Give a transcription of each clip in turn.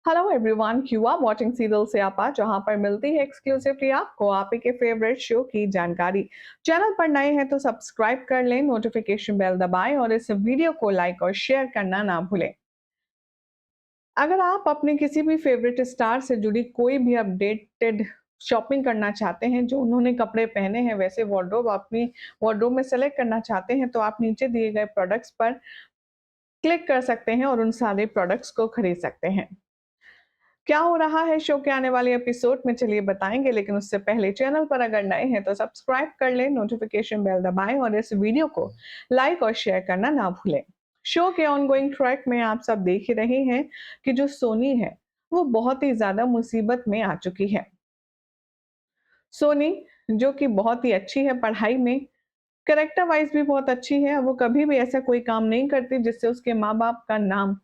Hello everyone, you are watching serial से आपा, जहां पर मिलती है एक्सक्लूसिवली आपको आप ही के फेवरेट शो की जानकारी। चैनल पर नए हैं तो सब्सक्राइब कर लें, नोटिफिकेशन बेल दबाएं और इस वीडियो को लाइक और शेयर करना ना भूलें। अगर आप अपने किसी भी फेवरेट स्टार से जुड़ी कोई भी अपडेटेड शॉपिंग करना चाहते हैं, जो उन्होंने कपड़े पहने हैं वैसे वार्डरोब अपनी वार्डरोब में सेलेक्ट करना चाहते हैं, तो आप नीचे दिए गए प्रोडक्ट्स पर क्लिक कर सकते हैं और उन सारे प्रोडक्ट्स को खरीद सकते हैं। क्या हो रहा है शो के आने वाले एपिसोड में, चलिए बताएंगे, लेकिन उससे पहले चैनल पर अगर नए हैं तो सब्सक्राइब कर लें, नोटिफिकेशन बेल दबाएं और इस वीडियो को लाइक और शेयर करना ना भूलें। शो के ऑनगोइंग ट्रैक में आप सब देख ही रहे हैं कि जो सोनी है वो बहुत ही ज्यादा मुसीबत में आ चुकी है। सोनी, जो कि बहुत ही अच्छी है पढ़ाई में, करेक्टर वाइज भी बहुत अच्छी है, वो कभी भी ऐसा कोई काम नहीं करती जिससे उसके माँ बाप का नाम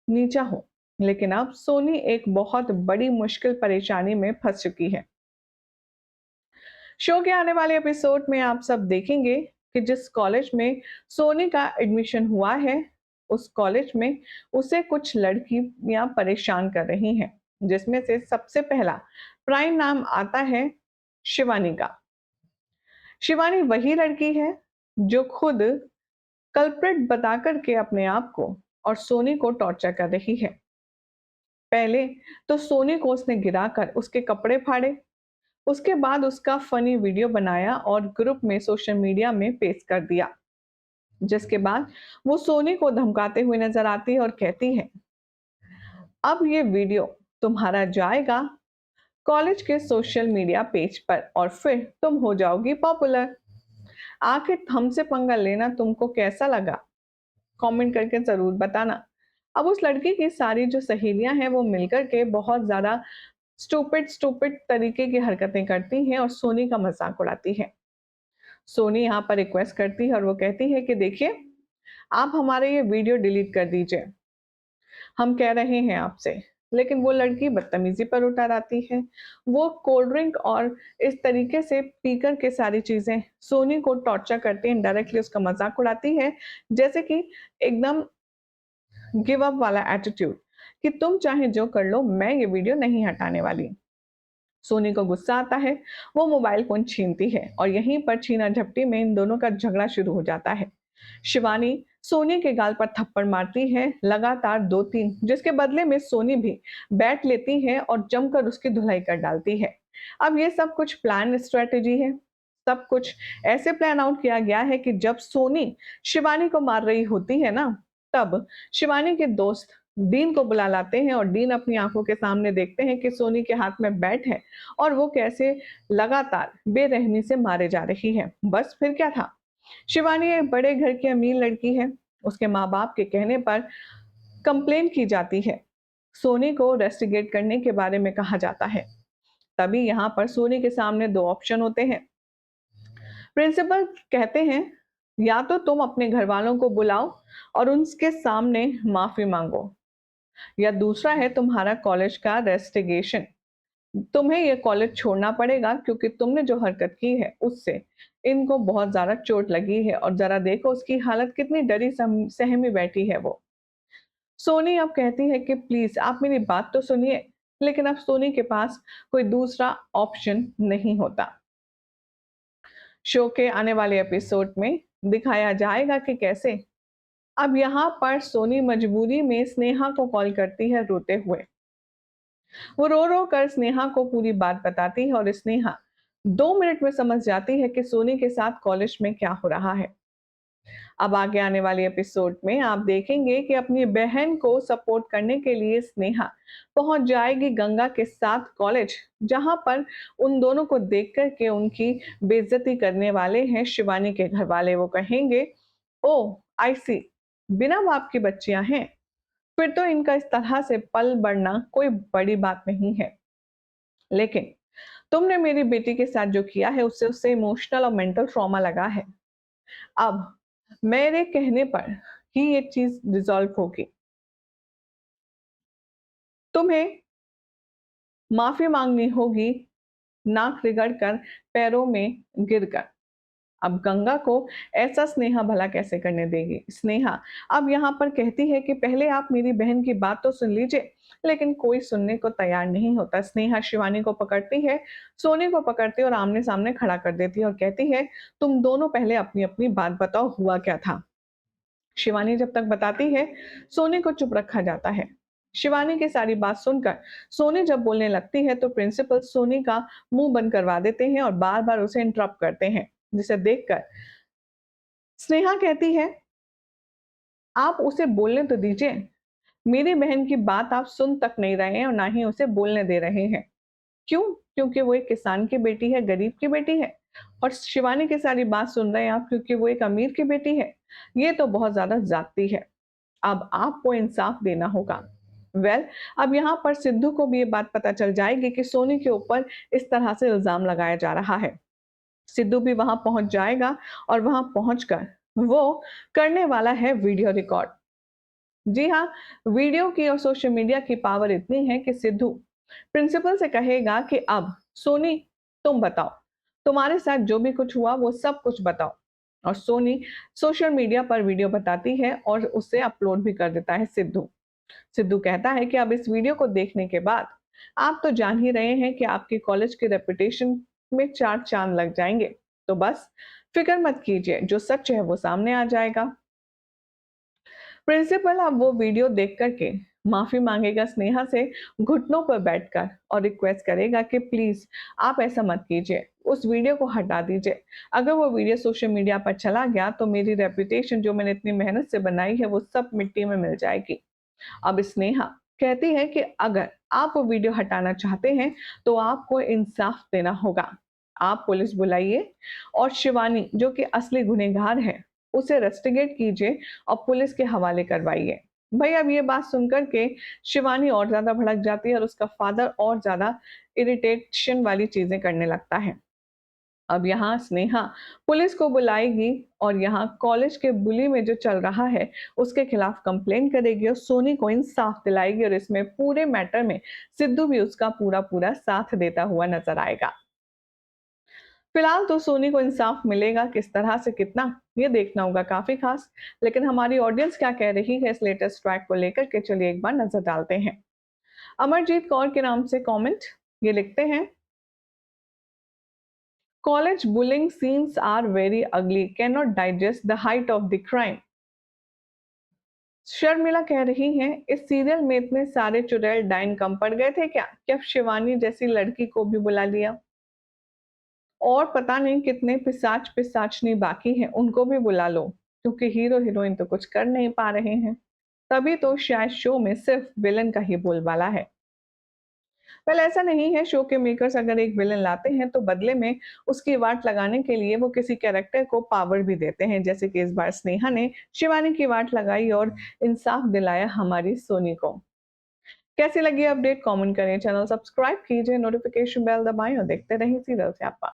नीचा हो। लेकिन अब सोनी एक बहुत बड़ी मुश्किल परेशानी में फंस चुकी है। शो के आने वाले एपिसोड में आप सब देखेंगे कि जिस कॉलेज में सोनी का एडमिशन हुआ है, उस कॉलेज में उसे कुछ लड़कियां परेशान कर रही हैं, जिसमें से सबसे पहला प्राइम नाम आता है शिवानी का। शिवानी वही लड़की है जो खुद कल्प्रिट बता करके अपने आप को और सोनी को टॉर्चर कर रही है। पहले तो सोनी को उसने गिराकर उसके कपड़े फाड़े, उसके बाद उसका फनी वीडियो बनाया और ग्रुप में सोशल मीडिया में पेश कर दिया, जिसके बाद वो सोनी को धमकाते हुए नजर आती है और कहती है, अब ये वीडियो तुम्हारा जाएगा कॉलेज के सोशल मीडिया पेज पर और फिर तुम हो जाओगी पॉपुलर। आखिर हमसे पंगा लेना तुमको कैसा लगा, कमेंट करके जरूर बताना। अब उस लड़की की सारी जो सहेलियां हैं वो मिलकर के बहुत ज्यादा स्टूपिड स्टूपिड तरीके की हरकतें करती हैं और सोनी का मजाक उड़ाती है। सोनी यहाँ पर रिक्वेस्ट करती है और वो कहती है कि देखिए, आप हमारे ये वीडियो डिलीट कर दीजिए, हम कह रहे हैं आपसे। लेकिन वो लड़की बदतमीजी पर उतर आती है। वो कोल्ड ड्रिंक और इस तरीके से पीकर के सारी चीजें सोनी को टॉर्चर करती है, डायरेक्टली उसका मजाक उड़ाती है, जैसे कि एकदम गिव अप वाला एटीट्यूड कि तुम चाहे जो कर लो, मैं ये वीडियो नहीं हटाने वाली। सोनी को गुस्सा आता है, वो मोबाइल फोन छीनती है और यहीं पर छीना झपटी में इन दोनों का झगड़ा शुरू हो जाता है। शिवानी सोनी के गाल पर थप्पड़ मारती है, लगातार 2-3, जिसके बदले में सोनी भी बैट लेती है और जमकर उसकी धुलाई कर डालती है। अब ये सब कुछ प्लान स्ट्रेटेजी है। सब कुछ ऐसे प्लान आउट किया गया है कि जब सोनी शिवानी को मार रही होती है ना, तब शिवानी के दोस्त डीन को बुला लाते हैं और डीन अपनी आंखों के सामने देखते हैं कि सोनी के हाथ में बैट है और वो कैसे लगातार बेरहमी से मारे जा रही है। बस फिर क्या था, शिवानी एक बड़े घर की अमीर लड़की है। उसके माँ बाप के कहने पर कंप्लेन की जाती है, सोनी को रेस्टिगेट करने के बारे में कहा जाता है। तभी यहाँ पर सोनी के सामने दो ऑप्शन होते हैं। प्रिंसिपल कहते हैं, या तो तुम अपने घर वालों को बुलाओ और उनके सामने माफी मांगो, या दूसरा है तुम्हारा कॉलेज का रेस्टिगेशन। तुम्हें ये कॉलेज छोड़ना पड़ेगा क्योंकि तुमने जो हरकत की है उससे इनको बहुत ज्यादा चोट लगी है और जरा देखो उसकी हालत कितनी डरी सहमी बैठी है वो। सोनी अब कहती है कि प्लीज आप मेरी बात तो सुनिए, लेकिन अब सोनी के पास कोई दूसरा ऑप्शन नहीं होता। शो के आने वाले एपिसोड में दिखाया जाएगा कि कैसे अब यहाँ पर सोनी मजबूरी में स्नेहा को कॉल करती है रोते हुए। वो रो रो कर स्नेहा को पूरी बात बताती है और स्नेहा 2 मिनट में समझ जाती है कि सोनी के साथ कॉलेज में क्या हो रहा है। अब आगे आने वाले एपिसोड में आप देखेंगे कि अपनी बहन को सपोर्ट करने के लिए स्नेहा पहुंच जाएगी गंगा के साथ कॉलेज, जहां पर उन दोनों को देख कर के उनकी बेइज्जती करने वाले हैं शिवानी के घर वाले। वो कहेंगे, ओ आई सी, बिना बाप की बच्चियां हैं, फिर तो इनका इस तरह से पल बढ़ना कोई बड़ी बात नहीं है। लेकिन तुमने मेरी बेटी के साथ जो किया है उससे उससे इमोशनल और मेंटल ट्रॉमा लगा है। अब मेरे कहने पर ही ये चीज रिजॉल्व होगी। तुम्हें माफी मांगनी होगी, नाक रगड़ कर, पैरों में गिरकर। अब गंगा को ऐसा स्नेहा भला कैसे करने देगी। स्नेहा अब यहाँ पर कहती है कि पहले आप मेरी बहन की बात तो सुन लीजिए, लेकिन कोई सुनने को तैयार नहीं होता। स्नेहा शिवानी को पकड़ती है, सोनी को पकड़ती है और आमने सामने खड़ा कर देती है और कहती है, तुम दोनों पहले अपनी अपनी बात बताओ, हुआ क्या था। शिवानी जब तक बताती है, सोनी को चुप रखा जाता है। शिवानी की सारी बात सुनकर सोनी जब बोलने लगती है तो प्रिंसिपल सोनी का मुंह बंद करवा देते हैं और बार बार उसे इंटरप्ट करते हैं, जिसे देखकर स्नेहा कहती है, आप उसे बोलने तो दीजिए। मेरी बहन की बात आप सुन तक नहीं रहे हैं और ना ही उसे बोलने दे रहे हैं। क्यों? क्योंकि वो एक किसान की बेटी है, गरीब की बेटी है। और शिवानी की सारी बात सुन रहे हैं आप क्योंकि वो एक अमीर की बेटी है। ये तो बहुत ज्यादा जाती है। अब आपको इंसाफ देना होगा। वेल, अब यहाँ पर सिद्धू को भी ये बात पता चल जाएगी कि सोनी के ऊपर इस तरह से इल्जाम लगाया जा रहा है। सिद्धू भी वहां पहुंच जाएगा और वहां पहुंचकर वो करने वाला है वीडियो रिकॉर्ड। जी हाँ, वीडियो की और सोशल मीडिया की पावर इतनी है कि सिद्धू प्रिंसिपल से कहेगा कि अब सोनी तुम बताओ, तुम्हारे साथ जो भी कुछ हुआ वो सब कुछ बताओ। और सोनी सोशल मीडिया पर वीडियो बताती है और उसे अपलोड भी कर देता है सिद्धू। सिद्धू कहता है कि अब इस वीडियो को देखने के बाद आप तो जान ही रहे हैं कि आपके कॉलेज के रेपुटेशन में चार चांद लग जाएंगे। तो बस फिक्र मत कीजिए, जो सच है वो सामने आ जाएगा। प्रिंसिपल अब वो वीडियो देख करके माफी मांगेगा स्नेहा से घुटनों पर बैठकर और रिक्वेस्ट करेगा कि प्लीज आप ऐसा मत कीजिए, उस वीडियो को हटा दीजिए। अगर वो वीडियो सोशल मीडिया पर चला गया तो मेरी रेपुटेशन जो मैंने इतनी मेहनत से बनाई है वो सब मिट्टी में मिल जाएगी। अब स्नेहा कहती है कि अगर आप वो वीडियो हटाना चाहते हैं तो आपको इंसाफ देना होगा। आप पुलिस बुलाइए और शिवानी जो कि असली गुनहगार है उसे रेस्टिगेट कीजिए और पुलिस के हवाले करवाइए। भाई अब ये बात सुनकर के शिवानी और ज्यादा भड़क जाती है और उसका फादर और ज्यादा इरिटेशन वाली चीजें करने लगता है। अब यहाँ स्नेहा पुलिस को बुलाएगी और यहाँ कॉलेज के बुली में जो चल रहा है उसके खिलाफ कंप्लेन करेगी और सोनी को इंसाफ दिलाएगी और इसमें पूरे मैटर में सिद्धू भी उसका पूरा पूरा साथ देता हुआ नजर आएगा। फिलहाल तो सोनी को इंसाफ मिलेगा, किस तरह से कितना ये देखना होगा काफी खास। लेकिन हमारी ऑडियंस क्या कह रही है इस लेटेस्ट ट्रैक को लेकर के, चलिए एक बार नजर डालते हैं। अमरजीत कौर के नाम से कमेंट ये लिखते हैं, college bullying scenes are very ugly, can not digest the height of the crime. Sharmila कह रही हैं, इस सीरियल में इतने सारे चुड़ैल डाइन कम पड़ गए थे क्या? क्या शिवानी जैसी लड़की को भी बुला लिया? और पता नहीं कितने पिशाच पिशाचनी बाकी हैं, उनको भी बुला लो, क्योंकि हीरो हीरोइन तो कुछ कर नहीं पा रहे हैं। तभी तो शायद शो में सिर्फ विलन का ही बोलबाला है। वेल ऐसा नहीं है, शो के मेकर्स अगर एक विलन लाते हैं तो बदले में उसकी वाट लगाने के लिए वो किसी कैरेक्टर को पावर भी देते हैं, जैसे कि इस बार स्नेहा ने शिवानी की वाट लगाई और इंसाफ दिलाया हमारी सोनी को। कैसी लगी अपडेट कमेंट करें, चैनल सब्सक्राइब कीजिए, नोटिफिकेशन बेल दबाएं और देखते रहिए सीरियल से आप।